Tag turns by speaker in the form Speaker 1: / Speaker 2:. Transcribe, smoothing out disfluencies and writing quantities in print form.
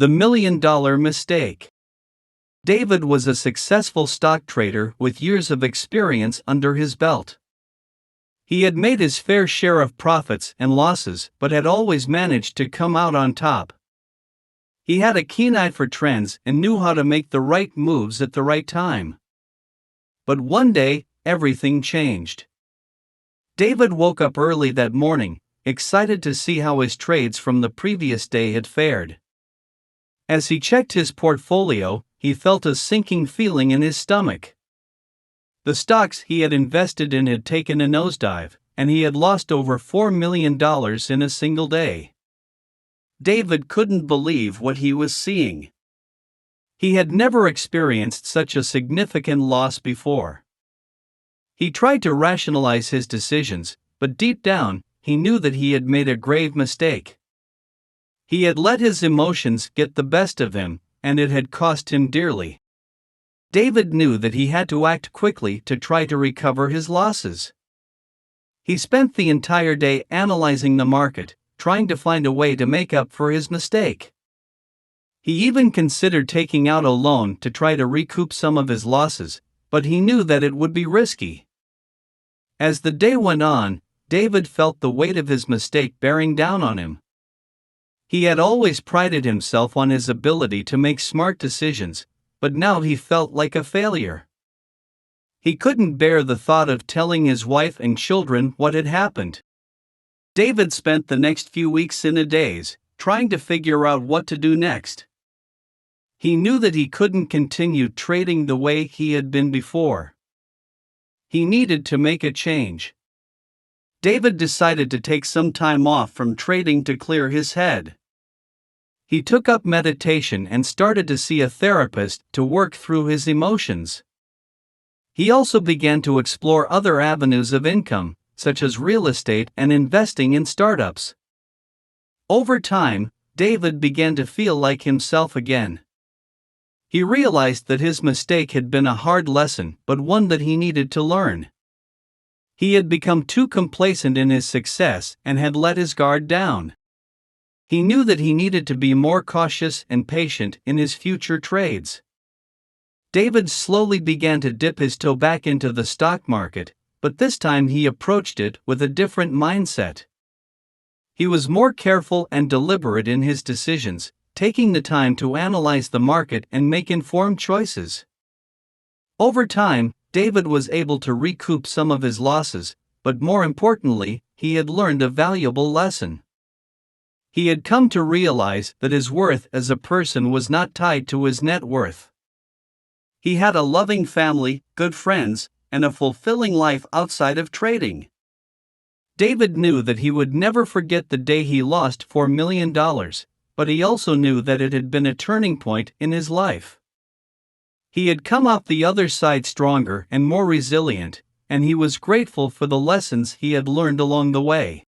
Speaker 1: The $1 million mistake. David was a successful stock trader with years of experience under his belt. He had made his fair share of profits and losses, but had always managed to come out on top. He had a keen eye for trends and knew how to make the right moves at the right time. But one day, everything changed. David woke up early that morning, excited to see how his trades from the previous day had fared. As he checked his portfolio, he felt a sinking feeling in his stomach. The stocks he had invested in had taken a nosedive, and he had lost over $4 million in a single day. David couldn't believe what he was seeing. He had never experienced such a significant loss before. He tried to rationalize his decisions, but deep down, he knew that he had made a grave mistake. He had let his emotions get the best of him, and it had cost him dearly. David knew that he had to act quickly to try to recover his losses. He spent the entire day analyzing the market, trying to find a way to make up for his mistake. He even considered taking out a loan to try to recoup some of his losses, but he knew that it would be risky. As the day went on, David felt the weight of his mistake bearing down on him. He had always prided himself on his ability to make smart decisions, but now he felt like a failure. He couldn't bear the thought of telling his wife and children what had happened. David spent the next few weeks in a daze, trying to figure out what to do next. He knew that he couldn't continue trading the way he had been before. He needed to make a change. David decided to take some time off from trading to clear his head. He took up meditation and started to see a therapist to work through his emotions. He also began to explore other avenues of income, such as real estate and investing in startups. Over time, David began to feel like himself again. He realized that his mistake had been a hard lesson, but one that he needed to learn. He had become too complacent in his success and had let his guard down. He knew that he needed to be more cautious and patient in his future trades. David slowly began to dip his toe back into the stock market, but this time he approached it with a different mindset. He was more careful and deliberate in his decisions, taking the time to analyze the market and make informed choices. Over time, David was able to recoup some of his losses, but more importantly, he had learned a valuable lesson. He had come to realize that his worth as a person was not tied to his net worth. He had a loving family, good friends, and a fulfilling life outside of trading. David knew that he would never forget the day he lost $4 million, but he also knew that it had been a turning point in his life. He had come out the other side stronger and more resilient, and he was grateful for the lessons he had learned along the way.